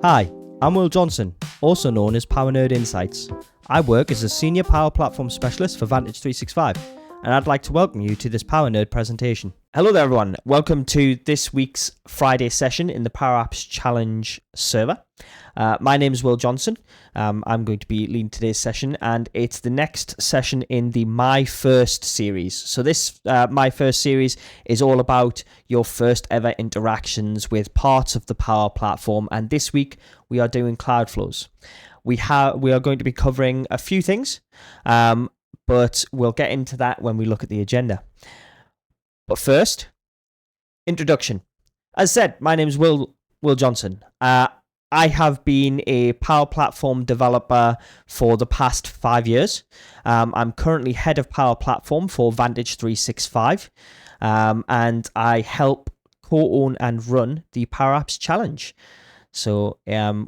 Hi, I'm Will Johnson, also known as Power Nerd Insights. I work as a Senior Power Platform Specialist for Vantage 365, and I'd like to welcome you to this Power Nerd presentation. Hello there everyone, welcome to this week's Friday session in the Power Apps Challenge server. My name is Will Johnson. I'm going to be leading today's session, and it's the next session in the My First series. So this My First series is all about your first ever interactions with parts of the Power Platform, and this week we are doing Cloudflows. We are going to be covering a few things, but we'll get into that when we look at the agenda. But first, introduction. As said, my name is Will Johnson. I have been a Power Platform developer for the past 5 years. I'm currently head of Power Platform for Vantage 365, and I help co-own and run the Power Apps Challenge. So,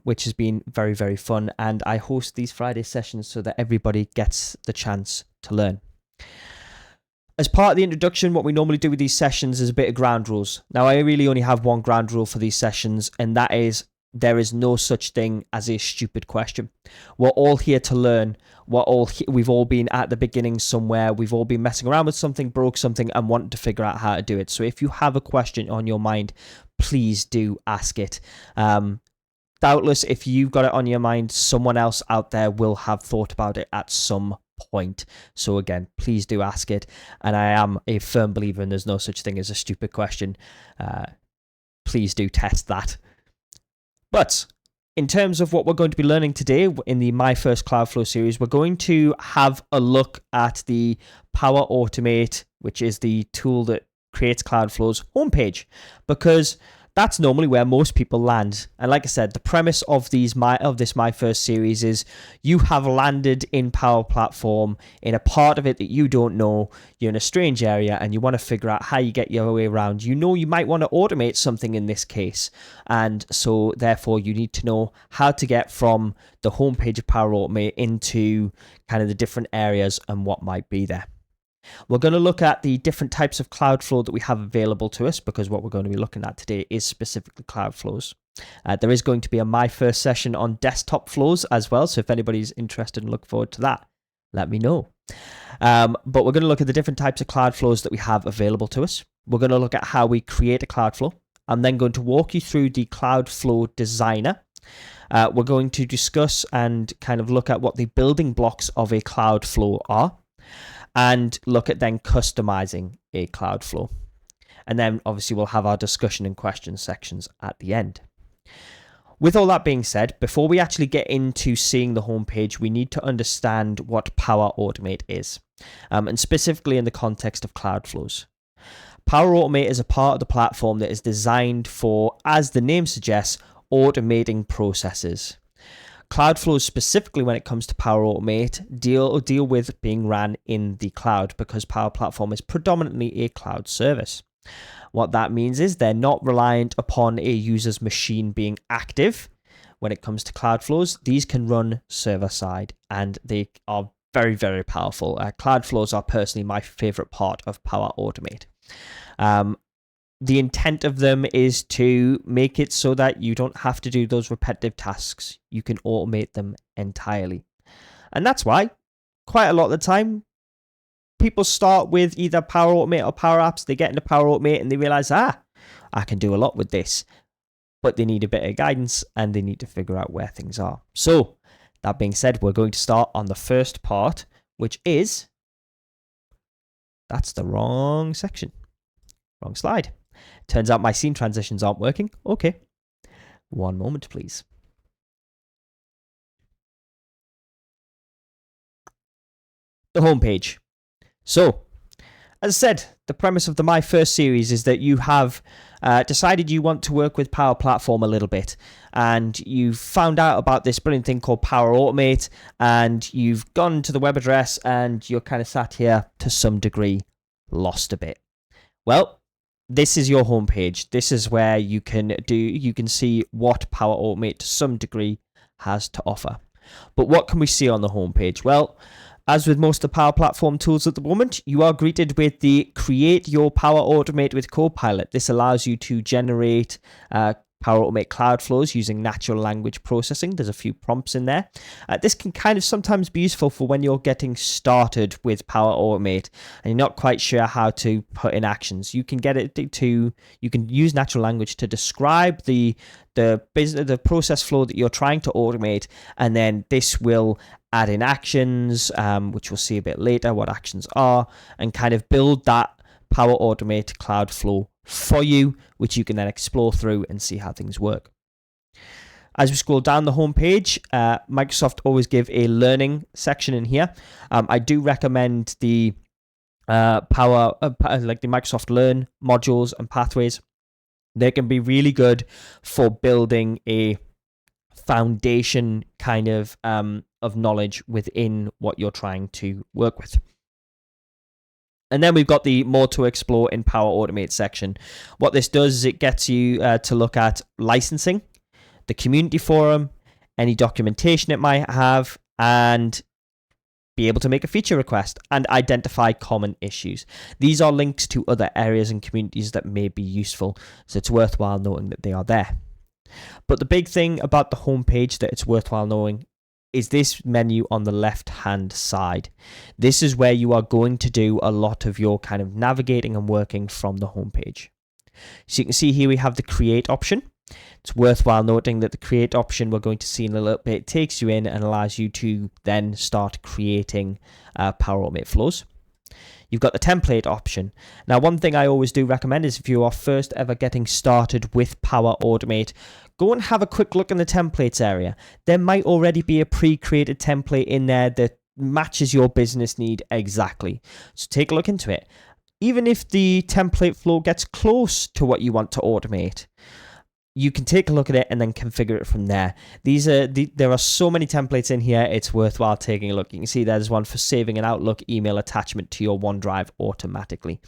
which has been very, very fun, and I host these Friday sessions so that everybody gets the chance to learn. As part of the introduction, what we normally do with these sessions is a bit of ground rules. Now, I really only have one ground rule for these sessions, and that is there is no such thing as a stupid question. We're all here to learn. We've all been at the beginning somewhere. We've all been messing around with something, broke something, and wanted to figure out how to do it. So if you have a question on your mind, please do ask it. Doubtless, if you've got it on your mind, someone else out there will have thought about it at some point. So again, please do ask it. And I am a firm believer in there's no such thing as a stupid question. Please do test that. But in terms of what we're going to be learning today in the My First Cloudflow series, we're going to have a look at the Power Automate, which is the tool that creates Cloudflow's homepage, because that's normally where most people land. And like I said, the premise of this My First series is you have landed in Power Platform in a part of it that you don't know. You're in a strange area and you want to figure out how you get your way around. You know you might want to automate something in this case. And so therefore you need to know how to get from the homepage of Power Automate into kind of the different areas and what might be there. We're going to look at the different types of Cloudflow that we have available to us, because what we're going to be looking at today is specifically Cloudflows. There is going to be a My First session on desktop flows as well, so if anybody's interested and look forward to that, let me know. But we're going to look at the different types of Cloudflows that we have available to us. We're going to look at how we create a Cloudflow. I'm then going to walk you through the Cloudflow Designer. We're going to discuss and kind of look at what the building blocks of a Cloudflow are, and look at then customizing a Cloudflow. And then obviously we'll have our discussion and question sections at the end. With all that being said, before we actually get into seeing the homepage, we need to understand what Power Automate is, and specifically in the context of Cloudflows. Power Automate is a part of the platform that is designed for, as the name suggests, automating processes. Cloudflows, specifically when it comes to Power Automate, deal with being ran in the cloud, because Power Platform is predominantly a cloud service. What that means is they're not reliant upon a user's machine being active. When it comes to Cloudflows, these can run server-side, and they are very, very powerful. Cloudflows are personally my favorite part of Power Automate. The intent of them is to make it so that you don't have to do those repetitive tasks. You can automate them entirely. And that's why, quite a lot of the time, people start with either Power Automate or Power Apps. They get into Power Automate and they realize, I can do a lot with this. But they need a bit of guidance and they need to figure out where things are. So, that being said, we're going to start on the first part, which is, that's the wrong section. Wrong slide. Turns out my scene transitions aren't working. Okay. One moment, please. The homepage. So, as I said, the premise of the My First series is that you have decided you want to work with Power Platform a little bit, and you've found out about this brilliant thing called Power Automate, and you've gone to the web address and you're kind of sat here to some degree lost a bit. Well, this is your homepage. This is where you can see what Power Automate to some degree has to offer. But what can we see on the homepage? Well, as with most of the Power Platform tools at the moment, you are greeted with the Create Your Power Automate with Copilot. This allows you to generate Power Automate Cloud Flows using natural language processing. There's a few prompts in there. This can kind of sometimes be useful for when you're getting started with Power Automate and you're not quite sure how to put in actions. You can you can use natural language to describe the process flow that you're trying to automate, and then this will add in actions, which we'll see a bit later what actions are, and kind of build that Power Automate Cloud Flow for you, which you can then explore through and see how things work. As we scroll down the home page, Microsoft always give a learning section in here. I do recommend the the Microsoft Learn modules and pathways. They can be really good for building a foundation kind of knowledge within what you're trying to work with. And then we've got the more to explore in Power Automate section. What this does is it gets you to look at licensing, the community forum, any documentation it might have, and be able to make a feature request and identify common issues. These are links to other areas and communities that may be useful, so it's worthwhile knowing that they are there. But the big thing about the homepage that it's worthwhile knowing is this menu on the left hand side. This is where you are going to do a lot of your kind of navigating and working from the homepage. So you can see here we have the create option. It's worthwhile noting that the create option we're going to see in a little bit takes you in and allows you to then start creating Power Automate flows. You've got the template option. Now, one thing I always do recommend is if you are first ever getting started with Power Automate, go and have a quick look in the templates area. There might already be a pre-created template in there that matches your business need exactly. So take a look into it. Even if the template flow gets close to what you want to automate, you can take a look at it and then configure it from there. There are so many templates in here, it's worthwhile taking a look. You can see there's one for saving an Outlook email attachment to your OneDrive automatically.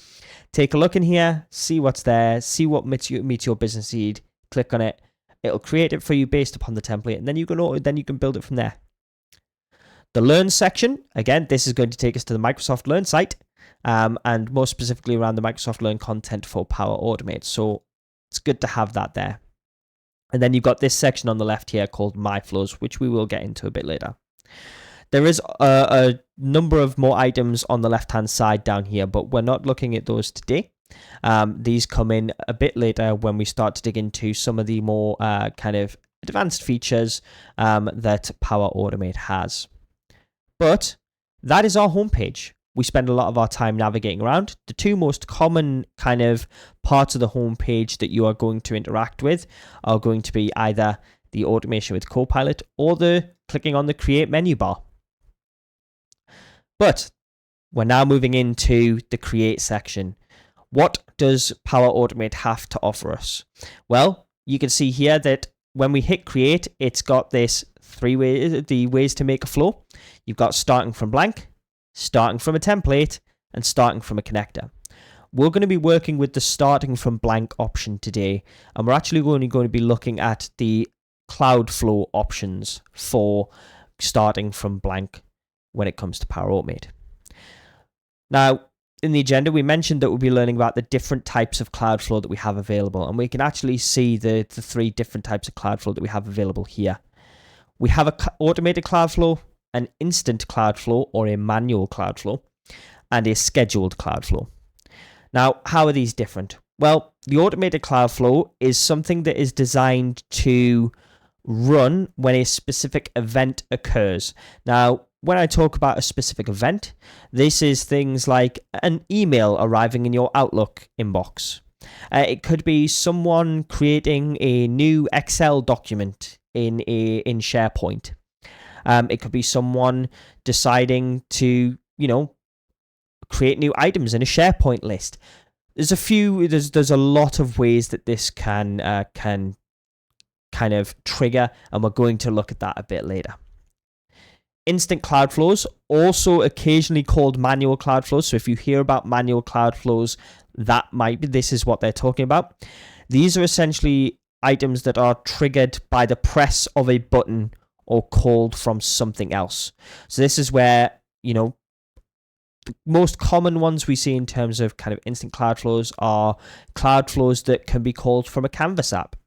Take a look in here, see what's there, see what meets your business need, click on it. It'll create it for you based upon the template, and then you can build it from there. The Learn section, again, this is going to take us to the Microsoft Learn site, and more specifically around the Microsoft Learn content for Power Automate. So it's good to have that there. And then you've got this section on the left here called My Flows, which we will get into a bit later. There is a number of more items on the left-hand side down here, but we're not looking at those today. These come in a bit later when we start to dig into some of the more kind of advanced features that Power Automate has. But that is our homepage. We spend a lot of our time navigating around. The two most common kind of parts of the homepage that you are going to interact with are going to be either the automation with Copilot or the clicking on the create menu bar. But we're now moving into the create section. What does Power Automate have to offer us? Well, you can see here that when we hit create, it's got this the ways to make a flow. You've got starting from blank, starting from a template, and starting from a connector. We're going to be working with the starting from blank option today, and we're actually only going to be looking at the cloud flow options for starting from blank when it comes to Power Automate. Now, in the agenda, we mentioned that we'll be learning about the different types of Cloudflow that we have available, and we can actually see the three different types of Cloudflow that we have available here. We have an automated Cloudflow, an instant Cloudflow or a manual Cloudflow, and a scheduled Cloudflow. Now, how are these different? Well, the automated Cloudflow is something that is designed to run when a specific event occurs. Now, when I talk about a specific event, this is things like an email arriving in your Outlook inbox. It could be someone creating a new Excel document in SharePoint. It could be someone deciding to, create new items in a SharePoint list. There's a lot of ways that this can kind of trigger, and we're going to look at that a bit later. Instant Cloudflows, also occasionally called manual Cloudflows. So if you hear about manual Cloudflows, this is what they're talking about. These are essentially items that are triggered by the press of a button or called from something else. So this is where, the most common ones we see in terms of kind of instant Cloudflows are Cloudflows that can be called from a Canvas app.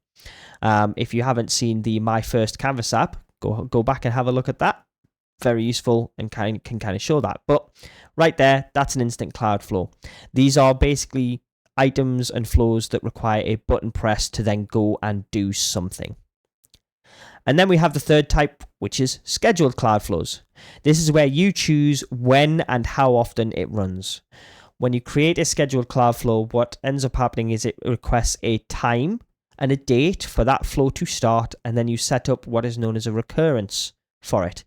If you haven't seen the My First Canvas app, go back and have a look at that. Very useful and can kind of show that. But right there, that's an instant cloud flow. These are basically items and flows that require a button press to then go and do something. And then we have the third type, which is scheduled cloud flows. This is where you choose when and how often it runs. When you create a scheduled cloud flow, what ends up happening is it requests a time and a date for that flow to start, and then you set up what is known as a recurrence for it.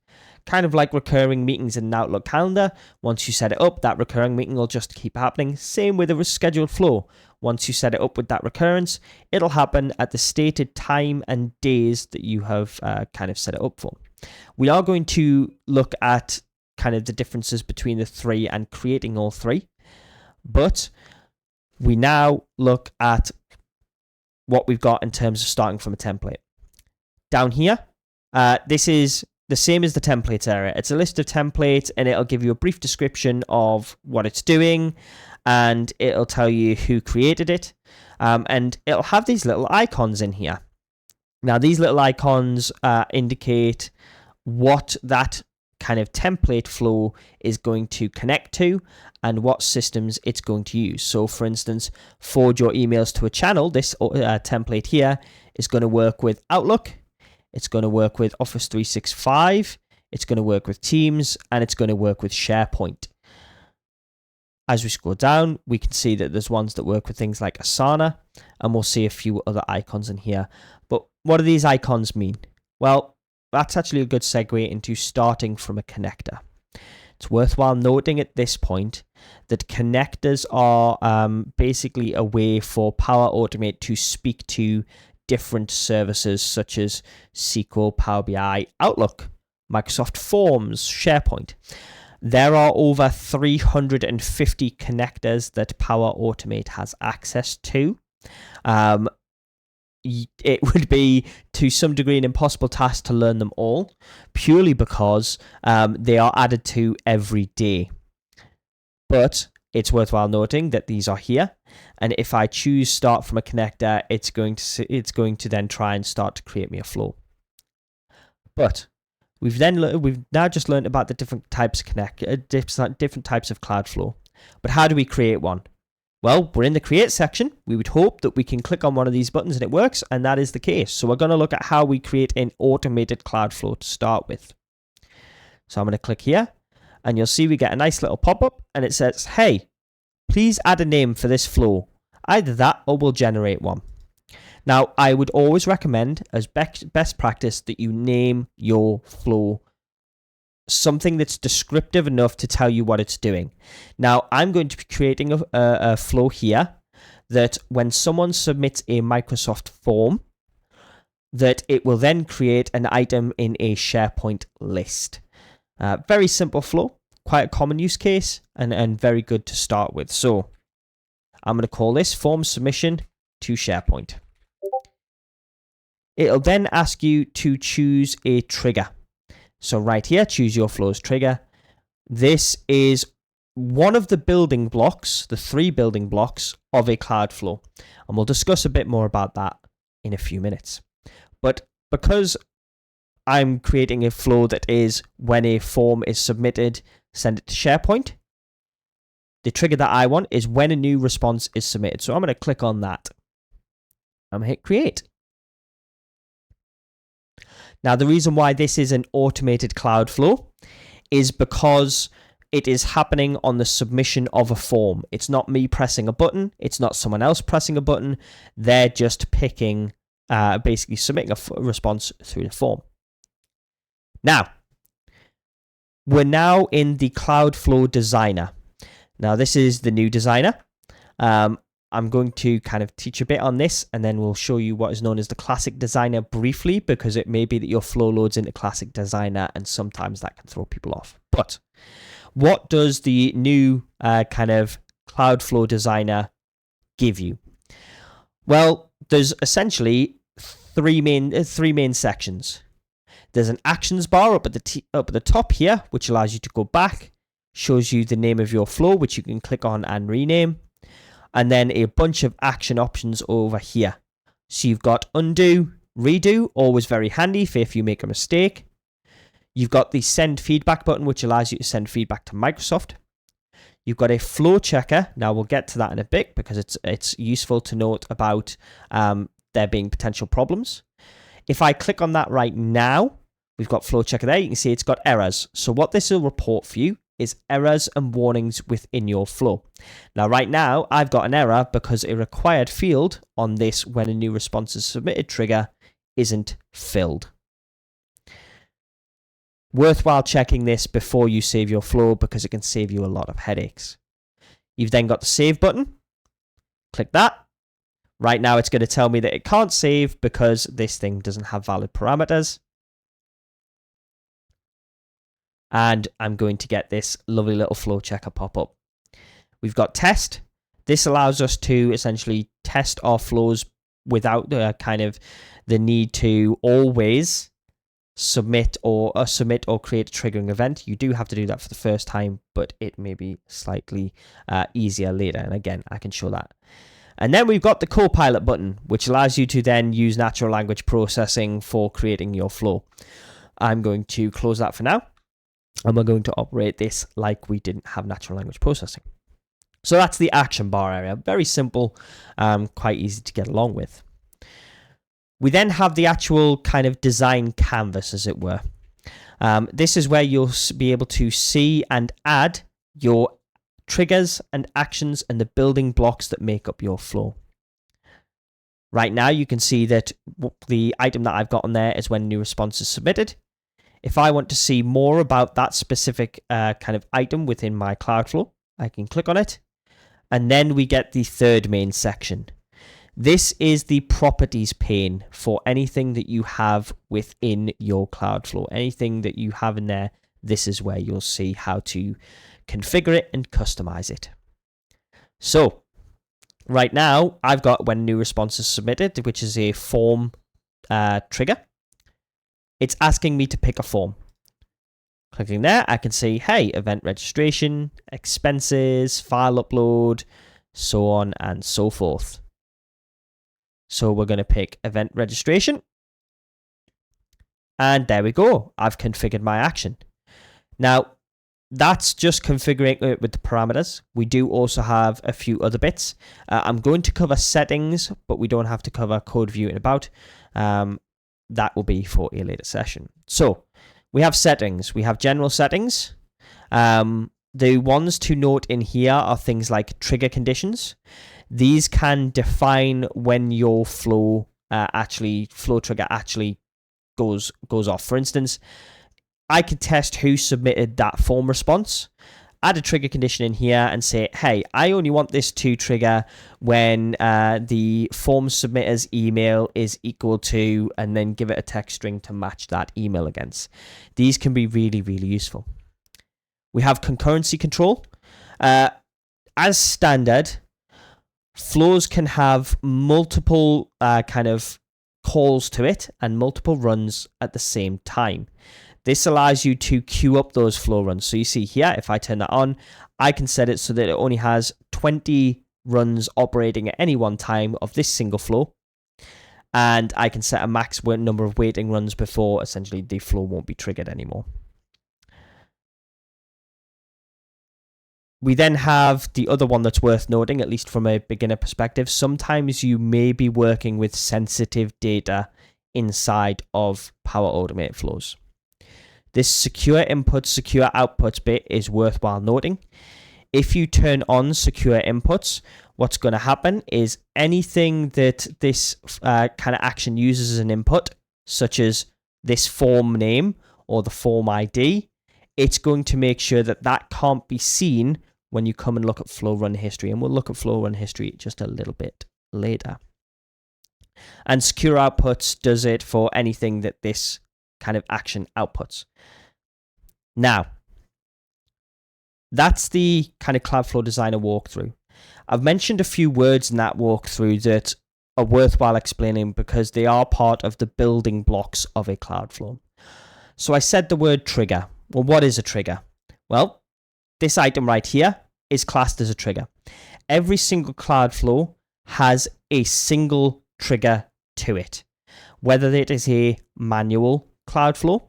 Kind of like recurring meetings in an Outlook calendar. Once you set it up, that recurring meeting will just keep happening. Same with a scheduled flow. Once you set it up with that recurrence, it'll happen at the stated time and days that you have kind of set it up for. We are going to look at kind of the differences between the three and creating all three. But we now look at what we've got in terms of starting from a template. Down here, this is the same as the templates area. It's a list of templates, and it'll give you a brief description of what it's doing, and it'll tell you who created it, and it'll have these little icons in here. Now, these little icons indicate what that kind of template flow is going to connect to and what systems it's going to use. So, for instance, forward your emails to a channel. This template here is going to work with Outlook. It's going to work with Office 365, it's going to work with Teams, and it's going to work with SharePoint. As we scroll down, we can see that there's ones that work with things like Asana, and we'll see a few other icons in here. But what do these icons mean? Well, that's actually a good segue into starting from a connector. It's worthwhile noting at this point that connectors are basically a way for Power Automate to speak to different services such as SQL, Power BI, Outlook, Microsoft Forms, SharePoint. There are over 350 connectors that Power Automate has access to. It would be, to some degree, an impossible task to learn them all, purely because they are added to every day. But it's worthwhile noting that these are here, and if I choose start from a connector, it's going to then try and start to create me a flow. But we've now just learned about the different types of different types of Cloudflow. But how do we create one? Well, we're in the create section. We would hope that we can click on one of these buttons and it works, and that is the case. So we're going to look at how we create an automated Cloudflow to start with. So I'm going to click here, and you'll see we get a nice little pop-up, and it says, hey, please add a name for this flow. Either that or we'll generate one. Now, I would always recommend, as best practice, that you name your flow something that's descriptive enough to tell you what it's doing. Now, I'm going to be creating a flow here that when someone submits a Microsoft form, that it will then create an item in a SharePoint list. Very simple flow, quite a common use case, and very good to start with. So I'm going to call this form submission to SharePoint. It'll then ask you to choose a trigger. So right here, choose your flow's trigger. This is one of the building blocks, the 3 building blocks of a Cloudflow. And we'll discuss a bit more about that in a few minutes. But because I'm creating a flow that is when a form is submitted, send it to SharePoint, the trigger that I want is when a new response is submitted. So I'm going to click on that. I'm going to hit create. Now, the reason why this is an automated Cloudflow is because it is happening on the submission of a form. It's not me pressing a button. It's not someone else pressing a button. They're just picking, basically submitting a response through the form. Now, we're now in the Cloudflow Designer. Now, this is the new designer. I'm going to kind of teach a bit on this, and then we'll show you what is known as the Classic Designer briefly, because it may be that your flow loads into Classic Designer, and sometimes that can throw people off. But what does the new kind of Cloudflow Designer give you? Well, there's essentially three main sections. There's an actions bar up at the top here, which allows you to go back, shows you the name of your flow, which you can click on and rename. And then a bunch of action options over here. So you've got undo, redo, always very handy for if you make a mistake. You've got the send feedback button, which allows you to send feedback to Microsoft. You've got a flow checker. Now we'll get to that in a bit because it's useful to note about there being potential problems. If I click on that right now, we've got flow checker there. You can see it's got errors. So what this will report for you is errors and warnings within your flow. Now, right now, I've got an error because a required field on this when a new response is submitted trigger isn't filled. Worthwhile checking this before you save your flow because it can save you a lot of headaches. You've then got the save button. Click that. Right now, it's going to tell me that it can't save because this thing doesn't have valid parameters. And I'm going to get this lovely little flow checker pop up. We've got test. This allows us to essentially test our flows without the need to always submit or create a triggering event. You do have to do that for the first time, but it may be slightly easier later. And again, I can show that. And then we've got the Copilot button, which allows you to then use natural language processing for creating your flow. I'm going to close that for now. And we're going to operate this like we didn't have natural language processing. So that's the action bar area. Very simple, quite easy to get along with. We then have the actual kind of design canvas, as it were. This is where you'll be able to see and add your triggers and actions and the building blocks that make up your flow. Right now, you can see that the item that I've got on there is when new response is submitted. If I want to see more about that specific kind of item within my Cloudflow, I can click on it. And then we get the third main section. This is the properties pane for anything that you have within your Cloudflow. Anything that you have in there, this is where you'll see how to configure it and customize it. So right now, I've got when new response is submitted, which is a form trigger. It's asking me to pick a form. Clicking there, I can see, hey, event registration, expenses, file upload, so on and so forth. So we're going to pick event registration. And there we go. I've configured my action. Now, that's just configuring it with the parameters. We do also have a few other bits. I'm going to cover settings, but we don't have to cover code view and about. That will be for a later session. So we have settings. We have general settings. The ones to note in here are things like trigger conditions. These can define when your flow trigger actually goes off. For instance, I could test who submitted that form response, add a trigger condition in here and say, hey, I only want this to trigger when the form submitter's email is equal to, and then give it a text string to match that email against. These can be really, really useful. We have concurrency control. As standard, flows can have multiple kind of calls to it and multiple runs at the same time. This allows you to queue up those flow runs. So you see here, if I turn that on, I can set it so that it only has 20 runs operating at any one time of this single flow. And I can set a max number of waiting runs before essentially the flow won't be triggered anymore. We then have the other one that's worth noting, at least from a beginner perspective. Sometimes you may be working with sensitive data inside of Power Automate flows. This secure inputs, secure outputs bit is worthwhile noting. If you turn on secure inputs, what's going to happen is anything that this kind of action uses as an input, such as this form name or the form ID, it's going to make sure that that can't be seen when you come and look at flow run history. And we'll look at flow run history just a little bit later. And secure outputs does it for anything that this kind of action outputs. Now, that's the kind of Cloudflow Designer walkthrough. I've mentioned a few words in that walkthrough that are worthwhile explaining because they are part of the building blocks of a Cloudflow. So I said the word trigger. Well, what is a trigger? Well, this item right here is classed as a trigger. Every single Cloudflow has a single trigger to it. Whether it is a manual Cloudflow,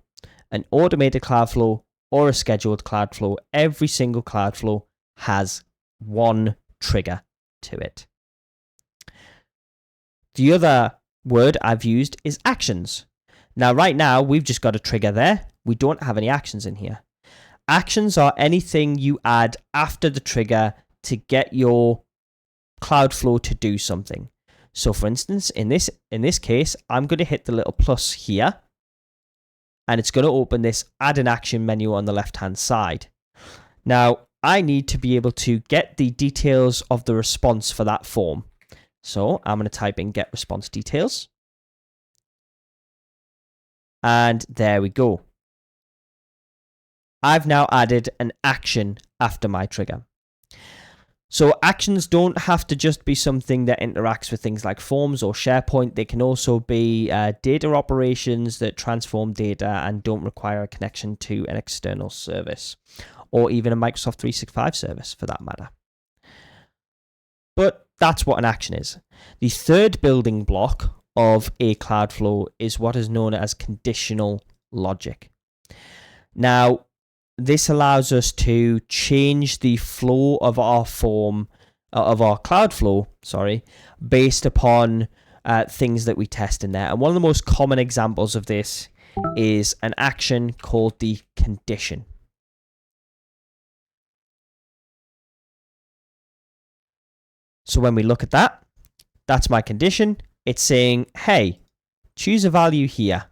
an automated Cloudflow, or a scheduled Cloudflow, every single Cloudflow has one trigger to it. The other word I've used is actions. Now, right now, we've just got a trigger there. We don't have any actions in here. Actions are anything you add after the trigger to get your Cloudflow to do something. So, for instance, in this case, I'm going to hit the little plus here, and it's going to open this Add an Action menu on the left-hand side. Now, I need to be able to get the details of the response for that form. So I'm going to type in get response details. And there we go. I've now added an action after my trigger. So actions don't have to just be something that interacts with things like forms or SharePoint. They can also be data operations that transform data and don't require a connection to an external service, or even a Microsoft 365 service for that matter. But that's what an action is. The third building block of a Cloudflow is what is known as conditional logic. Now, this allows us to change the flow of our Cloudflow, based upon things that we test in there. And one of the most common examples of this is an action called the condition. So when we look at that, that's my condition. It's saying, hey, choose a value here.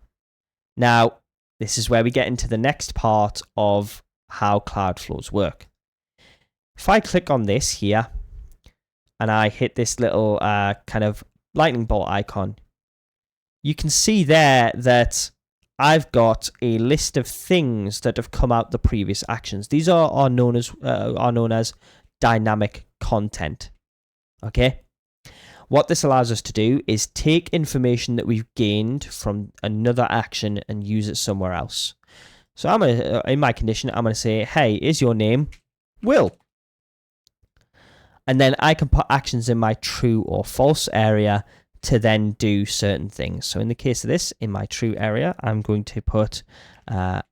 Now, this is where we get into the next part of how Cloudflows work. If I click on this here, and I hit this little kind of lightning bolt icon, you can see there that I've got a list of things that have come out the previous actions. These are known as dynamic content. Okay? What this allows us to do is take information that we've gained from another action and use it somewhere else. So I'm gonna, in my condition, I'm going to say, hey, is your name Will? And then I can put actions in my true or false area to then do certain things. So in the case of this, in my true area, I'm going to put add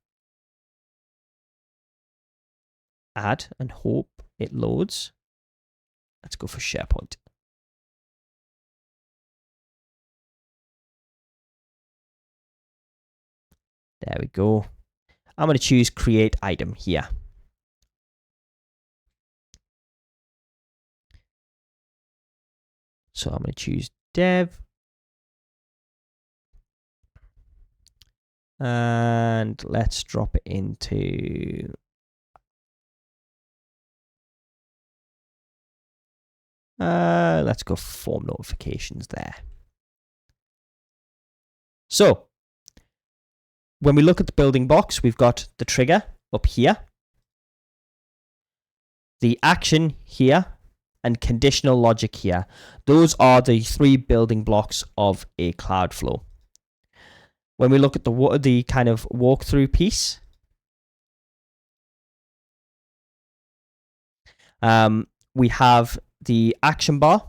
and hope it loads. Let's go for SharePoint. There we go. I'm going to choose create item here. So I'm going to choose dev. And let's drop it into let's go form notifications there. So when we look at the building blocks, we've got the trigger up here, the action here, and conditional logic here. Those are the three building blocks of a Cloudflow. When we look at the kind of walkthrough piece, we have the action bar,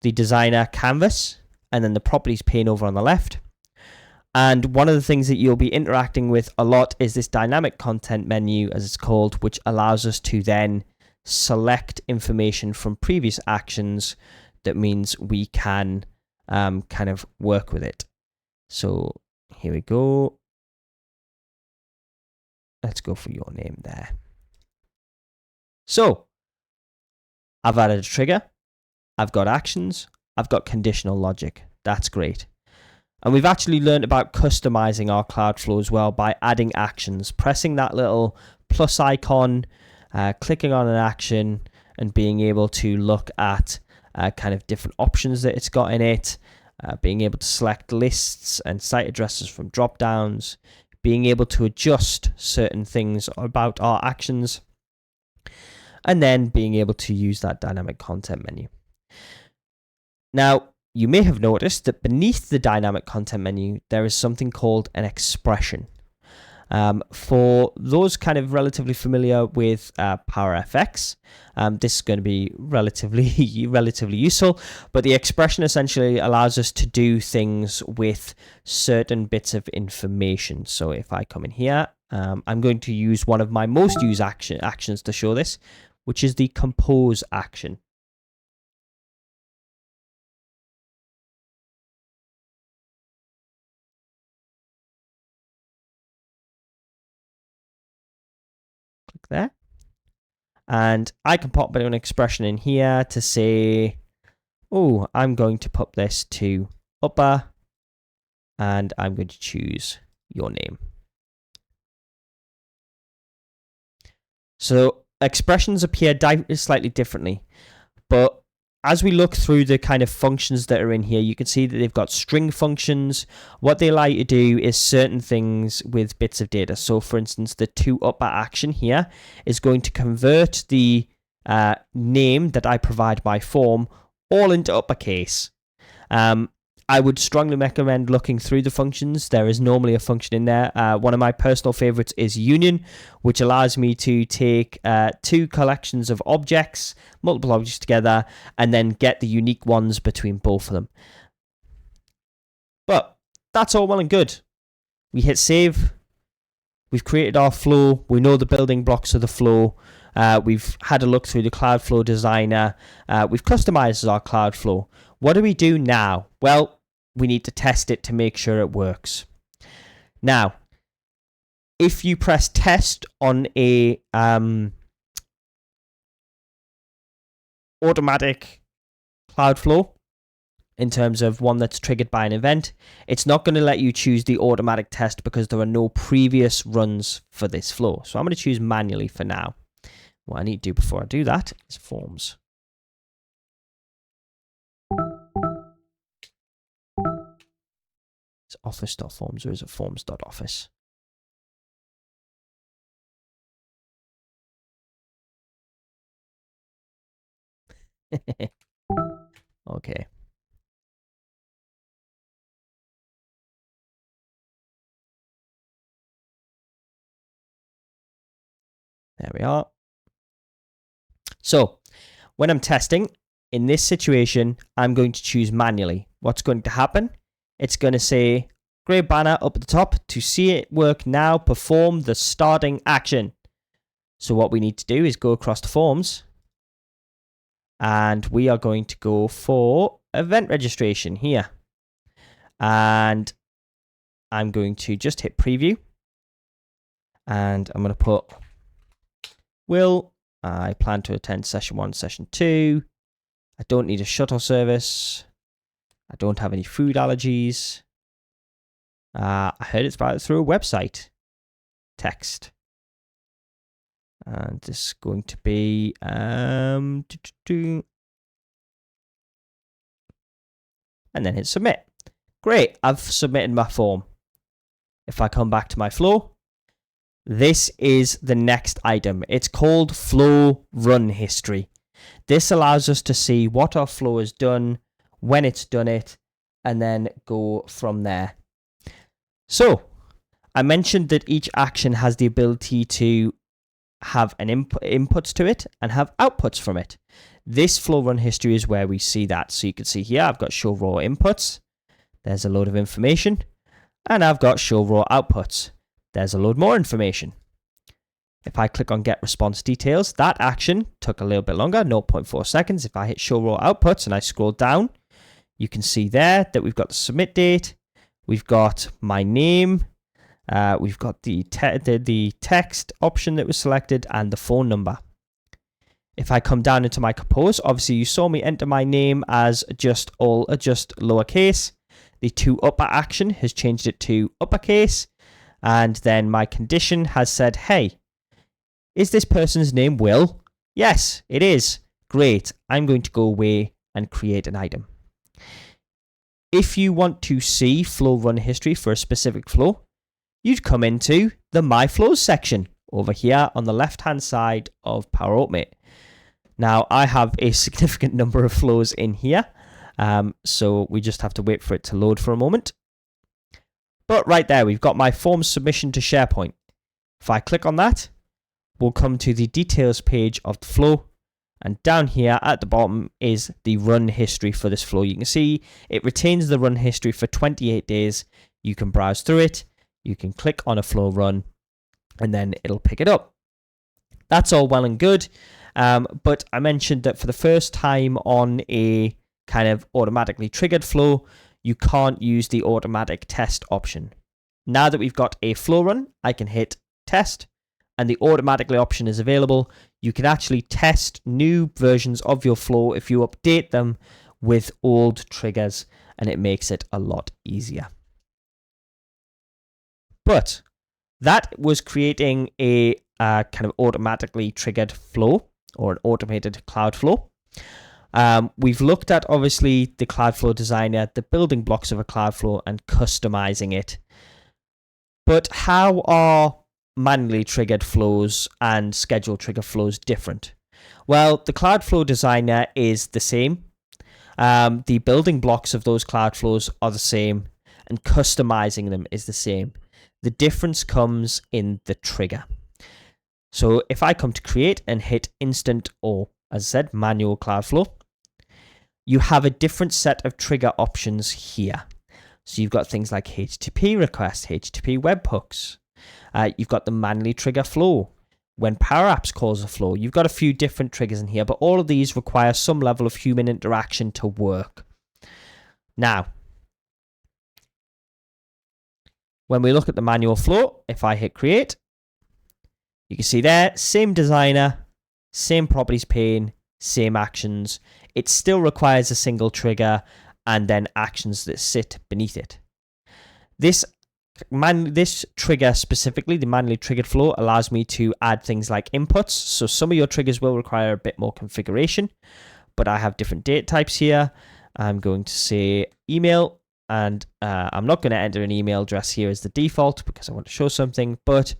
the designer canvas, and then the properties pane over on the left. And one of the things that you'll be interacting with a lot is this dynamic content menu, as it's called, which allows us to then select information from previous actions. That means we can kind of work with it. So here we go. Let's go for your name there. So I've added a trigger. I've got actions. I've got conditional logic. That's great. And we've actually learned about customizing our Cloudflow as well by adding actions, pressing that little plus icon, clicking on an action, and being able to look at kind of different options that it's got in it, being able to select lists and site addresses from drop downs, being able to adjust certain things about our actions, and then being able to use that dynamic content menu. Now, you may have noticed that beneath the dynamic content menu, there is something called an expression. For those kind of relatively familiar with PowerFX, this is going to be relatively useful, but the expression essentially allows us to do things with certain bits of information. So if I come in here, I'm going to use one of my most used actions to show this, which is the compose action. Click there. And I can pop an expression in here to say, oh, I'm going to put this to upper, and I'm going to choose your name. So expressions appear slightly differently, but as we look through the kind of functions that are in here, you can see that they've got string functions. What they allow you to do is certain things with bits of data. So for instance, the to upper action here is going to convert the name that I provide by form all into uppercase. I would strongly recommend looking through the functions. There is normally a function in there. One of my personal favorites is union, which allows me to take two collections of objects, multiple objects together, and then get the unique ones between both of them. But that's all well and good. We hit save. We've created our flow. We know the building blocks of the flow. We've had a look through the Cloudflow Designer. We've customized our Cloudflow. What do we do now? Well, we need to test it to make sure it works. Now, if you press test on a automatic Cloudflow, in terms of one that's triggered by an event, it's not going to let you choose the automatic test because there are no previous runs for this flow. So I'm going to choose manually for now. What I need to do before I do that is forms. It's office.forms, or is it forms.office? Okay. There we are. So when I'm testing, in this situation, I'm going to choose manually. What's going to happen? It's going to say, grey banner up at the top, to see it work now, perform the starting action. So what we need to do is go across to forms, and we are going to go for event registration here. And I'm going to just hit preview, and I'm going to put, Will, I plan to attend session 1, session 2. I don't need a shuttle service. I don't have any food allergies. I heard it's about through a website. Text. And this is going to be and then hit submit. Great, I've submitted my form. If I come back to my flow, this is the next item. It's called flow run history. This allows us to see what our flow has done, when it's done it, and then go from there. So, I mentioned that each action has the ability to have an inputs to it and have outputs from it. This flow run history is where we see that. So you can see here, I've got show raw inputs. There's a load of information. And I've got show raw outputs. There's a load more information. If I click on get response details, that action took a little bit longer, 0.4 seconds. If I hit show raw outputs and I scroll down, you can see there that we've got the submit date, we've got my name, we've got the text option that was selected, and the phone number. If I come down into my compose, obviously you saw me enter my name as just lowercase. The to upper action has changed it to uppercase. And then my condition has said, hey, is this person's name Will? Yes, it is. Great. I'm going to go away and create an item. If you want to see flow run history for a specific flow, you'd come into the My Flows section over here on the left-hand side of Power Automate. Now, I have a significant number of flows in here, so we just have to wait for it to load for a moment. But right there, we've got my form submission to SharePoint. If I click on that, we'll come to the details page of the flow. And down here at the bottom is the run history for this flow. You can see it retains the run history for 28 days. You can browse through it. You can click on a flow run and then it'll pick it up. That's all well and good. But I mentioned that for the first time on a kind of automatically triggered flow, you can't use the automatic test option. Now that we've got a flow run, I can hit test and the automatically option is available. You can actually test new versions of your flow if you update them with old triggers, and it makes it a lot easier. But that was creating a kind of automatically triggered flow or an automated Cloudflow. We've looked at obviously the Cloudflow Designer, the building blocks of a Cloudflow and customizing it. But how are manually triggered flows and scheduled trigger flows different? Well, the Cloudflow Designer is the same. The building blocks of those Cloudflows are the same, and customizing them is the same. The difference comes in the trigger. So if I come to create and hit instant or, as I said, manual Cloudflow, you have a different set of trigger options here. So you've got things like HTTP request, HTTP webhooks. You've got the manually trigger flow. When Power Apps calls a flow, you've got a few different triggers in here, but all of these require some level of human interaction to work. Now, when we look at the manual flow, if I hit create, you can see there, same designer, same properties pane, same actions. It still requires a single trigger and then actions that sit beneath it. This trigger specifically, the manually triggered flow, allows me to add things like inputs. So some of your triggers will require a bit more configuration, but I have different date types here. I'm going to say email, and I'm not going to enter an email address here as the default because I want to show something, but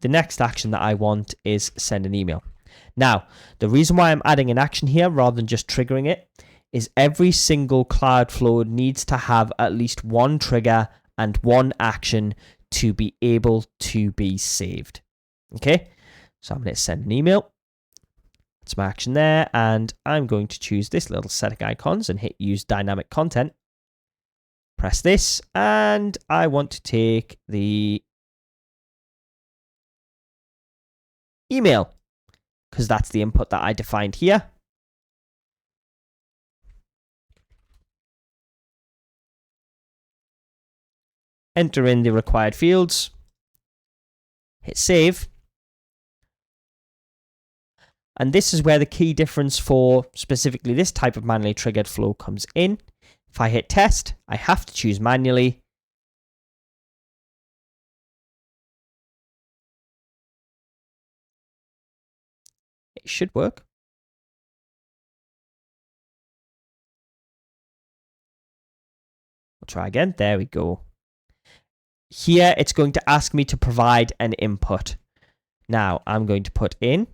the next action that I want is send an email. Now, the reason why I'm adding an action here rather than just triggering it is every single Cloudflow needs to have at least one trigger and one action to be able to be saved. Okay, so I'm going to send an email. That's my action there, and I'm going to choose this little setting icons and hit use dynamic content. Press this, and I want to take the email because that's the input that I defined here. Enter in the required fields, hit save, and this is where the key difference for specifically this type of manually triggered flow comes in. If I hit test, I have to choose manually. It should work. We'll try again. There we go. Here, it's going to ask me to provide an input. Now, I'm going to put in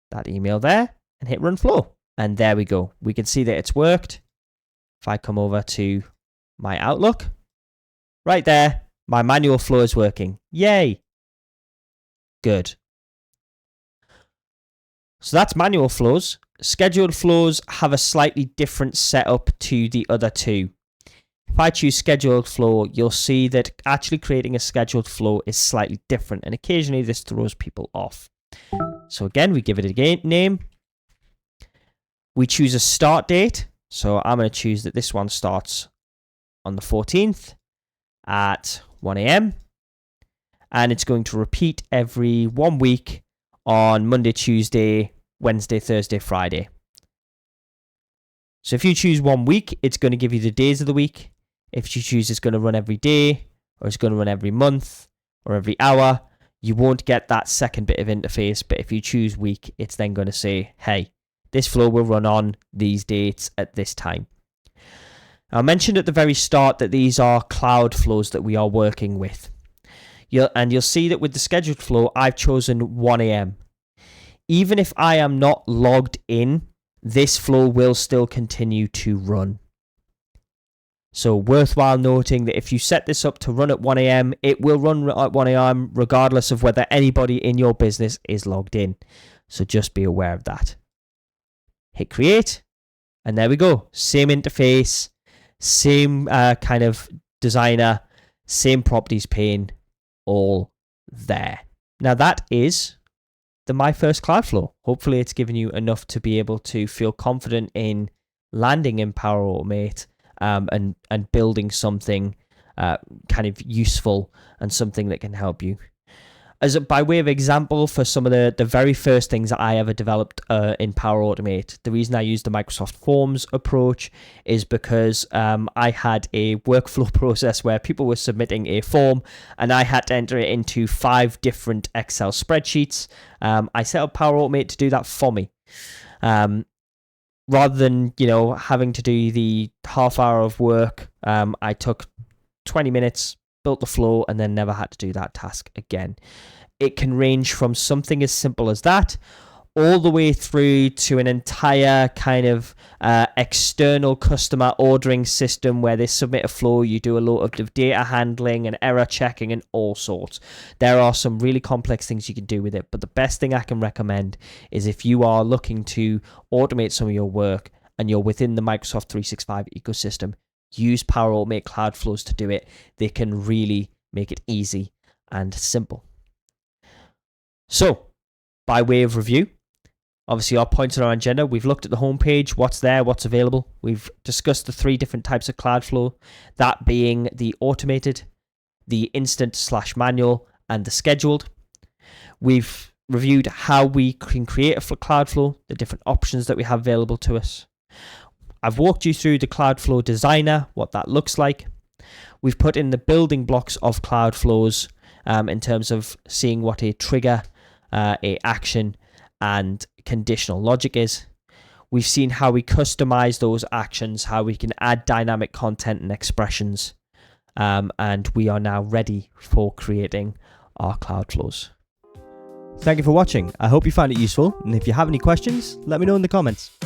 that email there and hit run flow. And there we go. We can see that it's worked. If I come over to my Outlook, right there, my manual flow is working. Yay. Good. So that's manual flows. Scheduled flows have a slightly different setup to the other two. If I choose scheduled flow, you'll see that actually creating a scheduled flow is slightly different, and occasionally this throws people off. So again, we give it a name. We choose a start date. So I'm going to choose that this one starts on the 14th at 1 a.m. And it's going to repeat every 1 week on Monday, Tuesday, Wednesday, Thursday, Friday. So if you choose 1 week, it's going to give you the days of the week. If you choose it's going to run every day, or it's going to run every month, or every hour, you won't get that second bit of interface. But if you choose week, it's then going to say, hey, this flow will run on these dates at this time. I mentioned at the very start that these are cloud flows that we are working with. You'll see that with the scheduled flow, I've chosen 1 a.m. Even if I am not logged in, this flow will still continue to run. So worthwhile noting that if you set this up to run at 1 a.m, it will run at 1 a.m. regardless of whether anybody in your business is logged in. So just be aware of that. Hit create, and there we go. Same interface, same kind of designer, same properties pane, all there. Now that is the My First Cloudflow. Hopefully it's given you enough to be able to feel confident in landing in Power Automate and building something kind of useful and something that can help you. As by way of example, for some of the very first things that I ever developed in Power Automate, the reason I used the Microsoft Forms approach is because I had a workflow process where people were submitting a form and I had to enter it into 5 different Excel spreadsheets. I set up Power Automate to do that for me. Rather than, having to do the half hour of work, I took 20 minutes, built the flow, and then never had to do that task again. It can range from something as simple as that all the way through to an entire kind of external customer ordering system where they submit a flow, you do a lot of data handling and error checking and all sorts. There are some really complex things you can do with it, but the best thing I can recommend is if you are looking to automate some of your work and you're within the Microsoft 365 ecosystem, use Power Automate Cloudflows to do it. They can really make it easy and simple. So, by way of review, obviously our points on our agenda, we've looked at the homepage, what's there, what's available. We've discussed the 3 different types of Cloudflow, that being the automated, the instant/manual, and the scheduled. We've reviewed how we can create a Cloudflow, the different options that we have available to us. I've walked you through the Cloudflow Designer, what that looks like. We've put in the building blocks of Cloudflows in terms of seeing what a trigger, a action, and conditional logic is. We've seen how we customize those actions, how we can add dynamic content and expressions, and we are now ready for creating our Cloudflows. Thank you for watching. I hope you found it useful, and if you have any questions, let me know in the comments.